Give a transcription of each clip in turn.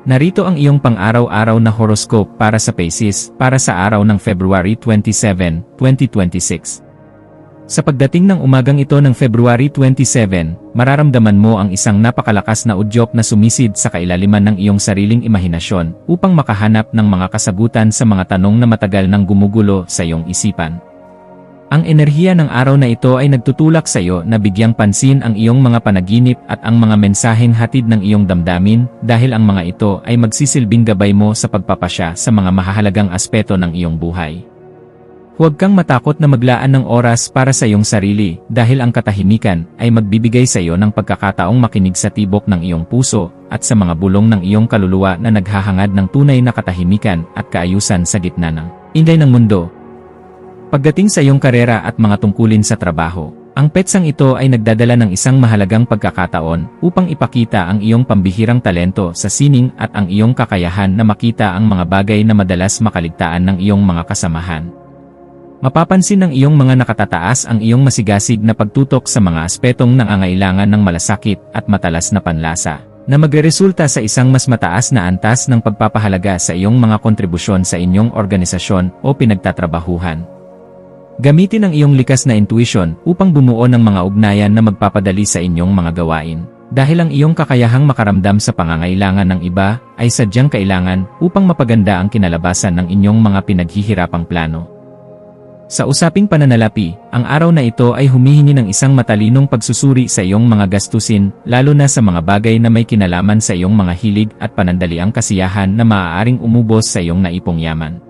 Narito ang iyong pang-araw-araw na horoscope para sa Pisces para sa araw ng February 27, 2026. Sa pagdating ng umagang ito ng February 27, mararamdaman mo ang isang napakalakas na udyok na sumisid sa kailaliman ng iyong sariling imahinasyon upang makahanap ng mga kasagutan sa mga tanong na matagal nang gumugulo sa iyong isipan. Ang enerhiya ng araw na ito ay nagtutulak sa iyo na bigyang pansin ang iyong mga panaginip at ang mga mensaheng hatid ng iyong damdamin dahil ang mga ito ay magsisilbing gabay mo sa pagpapasya sa mga mahahalagang aspeto ng iyong buhay. Huwag kang matakot na maglaan ng oras para sa iyong sarili dahil ang katahimikan ay magbibigay sa iyo ng pagkakataong makinig sa tibok ng iyong puso at sa mga bulong ng iyong kaluluwa na naghahangad ng tunay na katahimikan at kaayusan sa gitna ng ingay ng mundo. Pagdating sa iyong karera at mga tungkulin sa trabaho, ang petsang ito ay nagdadala ng isang mahalagang pagkakataon upang ipakita ang iyong pambihirang talento sa sining at ang iyong kakayahan na makita ang mga bagay na madalas makaligtaan ng iyong mga kasamahan. Mapapansin ng iyong mga nakatataas ang iyong masigasig na pagtutok sa mga aspetong nangangailangan ng malasakit at matalas na panlasa, na magreresulta sa isang mas mataas na antas ng pagpapahalaga sa iyong mga kontribusyon sa inyong organisasyon o pinagtatrabahuhan. Gamitin ang iyong likas na intuition upang bumuo ng mga ugnayan na magpapadali sa inyong mga gawain, dahil ang iyong kakayahang makaramdam sa pangangailangan ng iba ay sadyang kailangan upang mapaganda ang kinalabasan ng inyong mga pinaghihirapang plano. Sa usaping pananalapi, ang araw na ito ay humihingi ng isang matalinong pagsusuri sa iyong mga gastusin, lalo na sa mga bagay na may kinalaman sa iyong mga hilig at panandaliang kasiyahan na maaaring umubos sa iyong naipong yaman.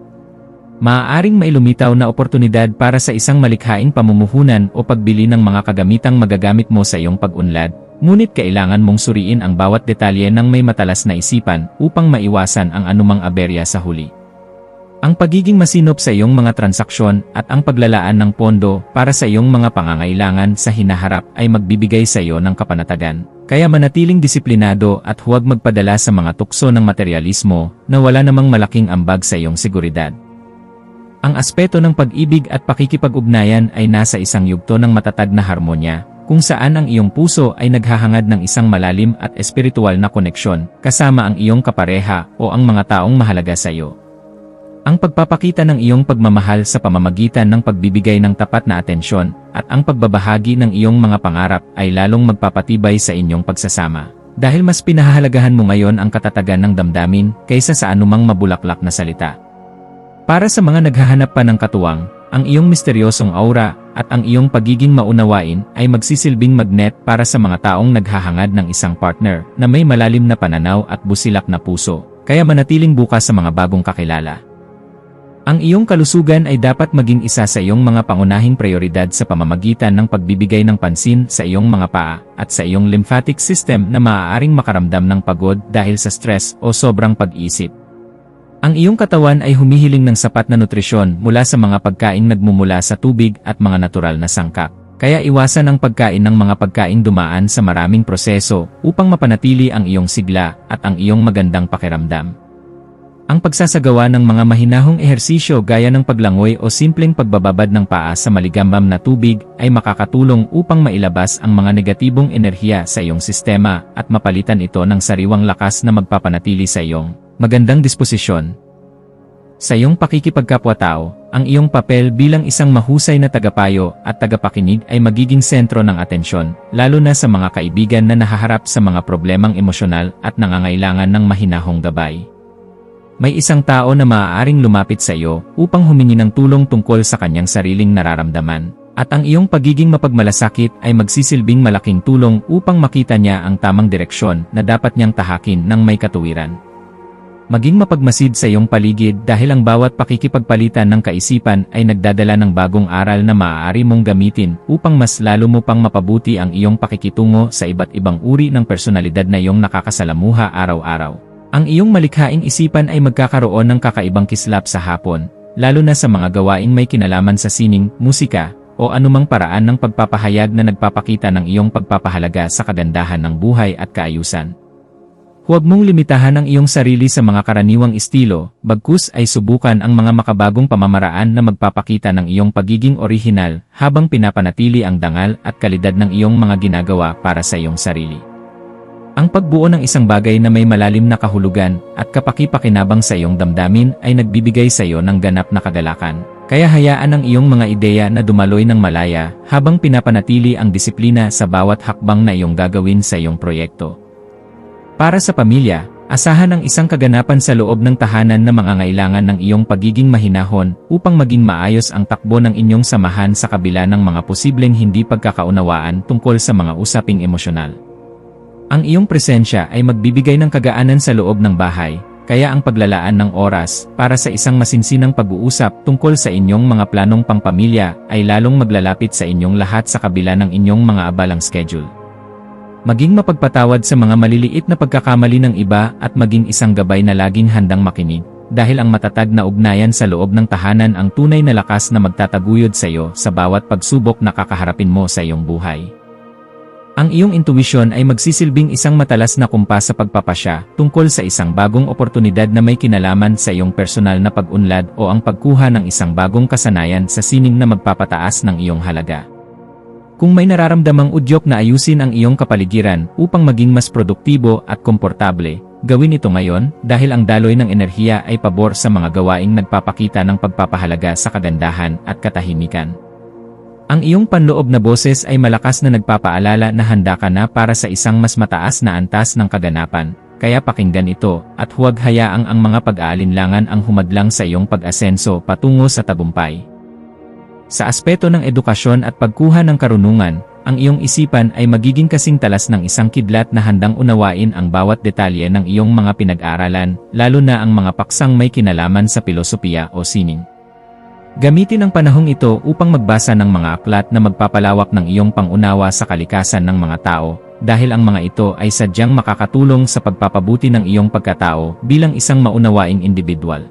Maaaring may lumitaw na oportunidad para sa isang malikhaing pamumuhunan o pagbili ng mga kagamitang magagamit mo sa iyong pag-unlad, ngunit kailangan mong suriin ang bawat detalye ng may matalas na isipan upang maiwasan ang anumang aberya sa huli. Ang pagiging masinop sa iyong mga transaksyon at ang paglalaan ng pondo para sa iyong mga pangangailangan sa hinaharap ay magbibigay sa iyo ng kapanatagan. Kaya manatiling disiplinado at huwag magpadala sa mga tukso ng materyalismo na wala namang malaking ambag sa iyong seguridad. Ang aspeto ng pag-ibig at pakikipag-ugnayan ay nasa isang yugto ng matatag na harmonya, kung saan ang iyong puso ay naghahangad ng isang malalim at espiritual na koneksyon, kasama ang iyong kapareha o ang mga taong mahalaga sa iyo. Ang pagpapakita ng iyong pagmamahal sa pamamagitan ng pagbibigay ng tapat na atensyon at ang pagbabahagi ng iyong mga pangarap ay lalong magpapatibay sa inyong pagsasama, dahil mas pinahahalagahan mo ngayon ang katatagan ng damdamin kaysa sa anumang mabulaklak na salita. Para sa mga naghahanap pa ng katuwang, ang iyong misteryosong aura at ang iyong pagiging maunawain ay magsisilbing magnet para sa mga taong naghahangad ng isang partner na may malalim na pananaw at busilak na puso, kaya manatiling bukas sa mga bagong kakilala. Ang iyong kalusugan ay dapat maging isa sa iyong mga pangunahing prioridad sa pamamagitan ng pagbibigay ng pansin sa iyong mga paa at sa iyong lymphatic system na maaaring makaramdam ng pagod dahil sa stress o sobrang pag-isip. Ang iyong katawan ay humihiling ng sapat na nutrisyon mula sa mga pagkaing nagmumula sa tubig at mga natural na sangkap. Kaya iwasan ang pagkain ng mga pagkaing dumaan sa maraming proseso upang mapanatili ang iyong sigla at ang iyong magandang pakiramdam. Ang pagsasagawa ng mga mahinahong ehersisyo gaya ng paglangoy o simpleng pagbababad ng paa sa maligamgam na tubig ay makakatulong upang mailabas ang mga negatibong enerhiya sa iyong sistema at mapalitan ito ng sariwang lakas na magpapanatili sa iyong magandang disposisyon. Sa iyong pakikipagkapwa-tao, ang iyong papel bilang isang mahusay na tagapayo at tagapakinig ay magiging sentro ng atensyon, lalo na sa mga kaibigan na nahaharap sa mga problemang emosyonal at nangangailangan ng mahinahong gabay. May isang tao na maaaring lumapit sa iyo upang humingi ng tulong tungkol sa kanyang sariling nararamdaman, at ang iyong pagiging mapagmalasakit ay magsisilbing malaking tulong upang makita niya ang tamang direksyon na dapat niyang tahakin ng may katuwiran. Maging mapagmasid sa iyong paligid dahil ang bawat pakikipagpalitan ng kaisipan ay nagdadala ng bagong aral na maaari mong gamitin upang mas lalo mo pang mapabuti ang iyong pakikitungo sa iba't ibang uri ng personalidad na iyong nakakasalamuha araw-araw. Ang iyong malikhaing isipan ay magkakaroon ng kakaibang kislap sa hapon, lalo na sa mga gawaing may kinalaman sa sining, musika, o anumang paraan ng pagpapahayag na nagpapakita ng iyong pagpapahalaga sa kagandahan ng buhay at kaayusan. Huwag mong limitahan ang iyong sarili sa mga karaniwang estilo, bagkus ay subukan ang mga makabagong pamamaraan na magpapakita ng iyong pagiging orihinal habang pinapanatili ang dangal at kalidad ng iyong mga ginagawa para sa iyong sarili. Ang pagbuo ng isang bagay na may malalim na kahulugan at kapaki-pakinabang sa iyong damdamin ay nagbibigay sa iyo ng ganap na kagalakan. Kaya hayaan ang iyong mga ideya na dumaloy ng malaya habang pinapanatili ang disiplina sa bawat hakbang na iyong gagawin sa iyong proyekto. Para sa pamilya, asahan ang isang kaganapan sa loob ng tahanan na mangangailangan ng iyong pagiging mahinahon upang maging maayos ang takbo ng inyong samahan sa kabila ng mga posibleng hindi pagkakaunawaan tungkol sa mga usaping emosyonal. Ang iyong presensya ay magbibigay ng kagaanan sa loob ng bahay, kaya ang paglalaan ng oras para sa isang masinsinang pag-uusap tungkol sa inyong mga planong pangpamilya ay lalong maglalapit sa inyong lahat sa kabila ng inyong mga abalang schedule. Maging mapagpatawad sa mga maliliit na pagkakamali ng iba at maging isang gabay na laging handang makinig, dahil ang matatag na ugnayan sa loob ng tahanan ang tunay na lakas na magtataguyod sa iyo sa bawat pagsubok na kakaharapin mo sa iyong buhay. Ang iyong intuwisyon ay magsisilbing isang matalas na kumpas sa pagpapasya tungkol sa isang bagong oportunidad na may kinalaman sa iyong personal na pag-unlad o ang pagkuha ng isang bagong kasanayan sa sining na magpapataas ng iyong halaga. Kung may nararamdamang udyok na ayusin ang iyong kapaligiran upang maging mas produktibo at komportable, gawin ito ngayon dahil ang daloy ng enerhiya ay pabor sa mga gawaing nagpapakita ng pagpapahalaga sa kagandahan at katahimikan. Ang iyong panloob na boses ay malakas na nagpapaalala na handa ka na para sa isang mas mataas na antas ng kaganapan, kaya pakinggan ito at huwag hayaang ang mga pag-aalinlangan ang humadlang sa iyong pag-asenso patungo sa tagumpay. Sa aspeto ng edukasyon at pagkuha ng karunungan, ang iyong isipan ay magiging kasing talas ng isang kidlat na handang unawain ang bawat detalye ng iyong mga pinag-aralan, lalo na ang mga paksang may kinalaman sa pilosopiya o sining. Gamitin ang panahong ito upang magbasa ng mga aklat na magpapalawak ng iyong pangunawa sa kalikasan ng mga tao, dahil ang mga ito ay sadyang makakatulong sa pagpapabuti ng iyong pagkatao bilang isang maunawaing individual.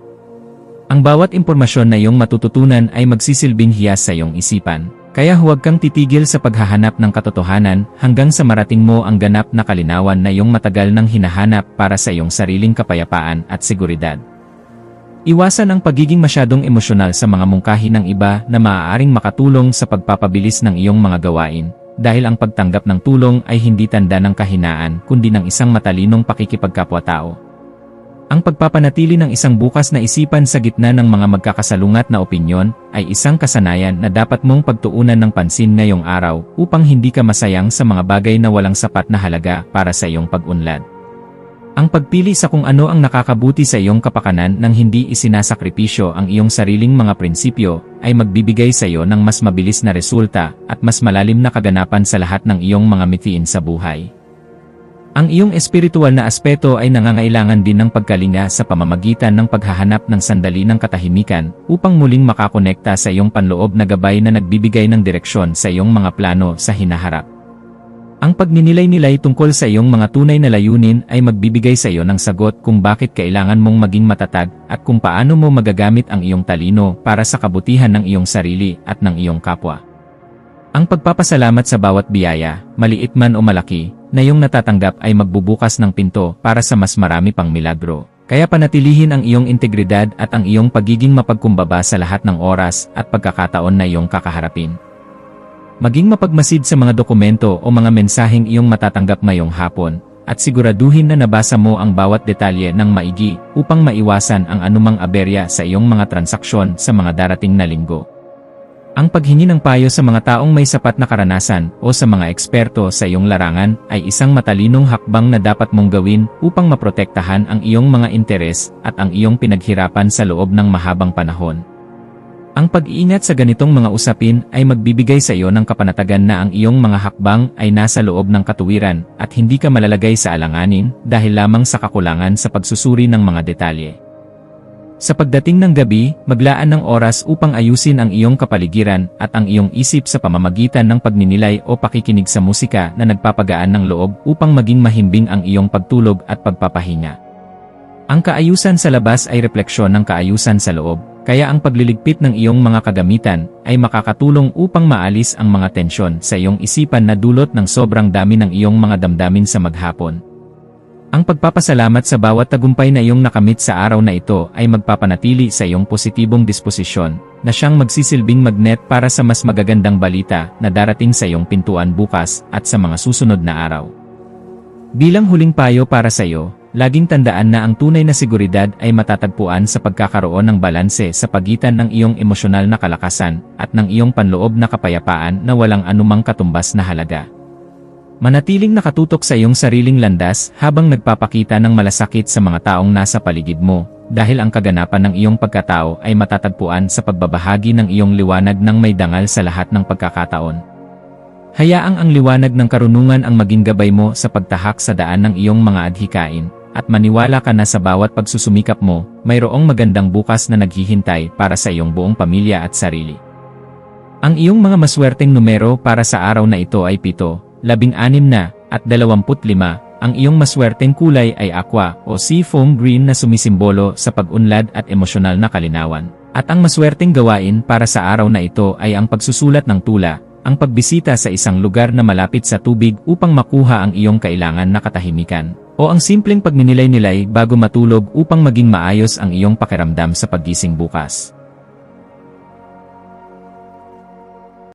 Ang bawat impormasyon na iyong matututunan ay magsisilbing hiyas sa iyong isipan, kaya huwag kang titigil sa paghahanap ng katotohanan hanggang sa marating mo ang ganap na kalinawan na iyong matagal nang hinahanap para sa iyong sariling kapayapaan at seguridad. Iwasan ang pagiging masyadong emosyonal sa mga mungkahi ng iba na maaaring makatulong sa pagpapabilis ng iyong mga gawain, dahil ang pagtanggap ng tulong ay hindi tanda ng kahinaan kundi ng isang matalinong pakikipagkapwa-tao. Ang pagpapanatili ng isang bukas na isipan sa gitna ng mga magkakasalungat na opinyon ay isang kasanayan na dapat mong pagtuunan ng pansin ngayong araw upang hindi ka masayang sa mga bagay na walang sapat na halaga para sa iyong pag-unlad. Ang pagpili sa kung ano ang nakakabuti sa iyong kapakanan nang hindi isinasakripisyo ang iyong sariling mga prinsipyo ay magbibigay sa iyo ng mas mabilis na resulta at mas malalim na kaganapan sa lahat ng iyong mga mithiin sa buhay. Ang iyong espiritual na aspeto ay nangangailangan din ng pagkalinga sa pamamagitan ng paghahanap ng sandali ng katahimikan upang muling makakonekta sa iyong panloob na gabay na nagbibigay ng direksyon sa iyong mga plano sa hinaharap. Ang pagninilay-nilay tungkol sa iyong mga tunay na layunin ay magbibigay sa iyo ng sagot kung bakit kailangan mong maging matatag at kung paano mo magagamit ang iyong talino para sa kabutihan ng iyong sarili at ng iyong kapwa. Ang pagpapasalamat sa bawat biyaya, maliit man o malaki, na iyong natatanggap ay magbubukas ng pinto para sa mas marami pang milagro. Kaya panatilihin ang iyong integridad at ang iyong pagiging mapagkumbaba sa lahat ng oras at pagkakataon na iyong kakaharapin. Maging mapagmasid sa mga dokumento o mga mensaheng iyong matatanggap ngayong hapon, at siguraduhin na nabasa mo ang bawat detalye ng maigi upang maiwasan ang anumang aberya sa iyong mga transaksyon sa mga darating na linggo. Ang paghingi ng payo sa mga taong may sapat na karanasan o sa mga eksperto sa iyong larangan ay isang matalinong hakbang na dapat mong gawin upang maprotektahan ang iyong mga interes at ang iyong pinaghirapan sa loob ng mahabang panahon. Ang pag-iingat sa ganitong mga usapin ay magbibigay sa iyo ng kapanatagan na ang iyong mga hakbang ay nasa loob ng katuwiran at hindi ka malalagay sa alanganin dahil lamang sa kakulangan sa pagsusuri ng mga detalye. Sa pagdating ng gabi, maglaan ng oras upang ayusin ang iyong kapaligiran at ang iyong isip sa pamamagitan ng pagninilay o pakikinig sa musika na nagpapagaan ng loob upang maging mahimbing ang iyong pagtulog at pagpapahinga. Ang kaayusan sa labas ay refleksyon ng kaayusan sa loob. Kaya ang pagliligpit ng iyong mga kagamitan ay makakatulong upang maalis ang mga tensyon sa iyong isipan na dulot ng sobrang dami ng iyong mga damdamin sa maghapon. Ang pagpapasalamat sa bawat tagumpay na iyong nakamit sa araw na ito ay magpapanatili sa iyong positibong disposisyon na siyang magsisilbing magnet para sa mas magagandang balita na darating sa iyong pintuan bukas at sa mga susunod na araw. Bilang huling payo para sa iyo, laging tandaan na ang tunay na seguridad ay matatagpuan sa pagkakaroon ng balanse sa pagitan ng iyong emosyonal na kalakasan at ng iyong panloob na kapayapaan na walang anumang katumbas na halaga. Manatiling nakatutok sa iyong sariling landas habang nagpapakita ng malasakit sa mga taong nasa paligid mo, dahil ang kaganapan ng iyong pagkatao ay matatagpuan sa pagbabahagi ng iyong liwanag ng may dangal sa lahat ng pagkakataon. Hayaang ang liwanag ng karunungan ang maging gabay mo sa pagtahak sa daan ng iyong mga adhikain, at maniwala ka na sa bawat pagsusumikap mo, mayroong magandang bukas na naghihintay para sa iyong buong pamilya at sarili. Ang iyong mga maswerteng numero para sa araw na ito ay 7, 16 na, at 25. Ang iyong maswerteng kulay ay aqua o seafoam green na sumisimbolo sa pag-unlad at emosyonal na kalinawan. At ang maswerteng gawain para sa araw na ito ay ang pagsusulat ng tula, ang pagbisita sa isang lugar na malapit sa tubig upang makuha ang iyong kailangan na katahimikan, o ang simpleng pagninilay-nilay bago matulog upang maging maayos ang iyong pakiramdam sa paggising bukas.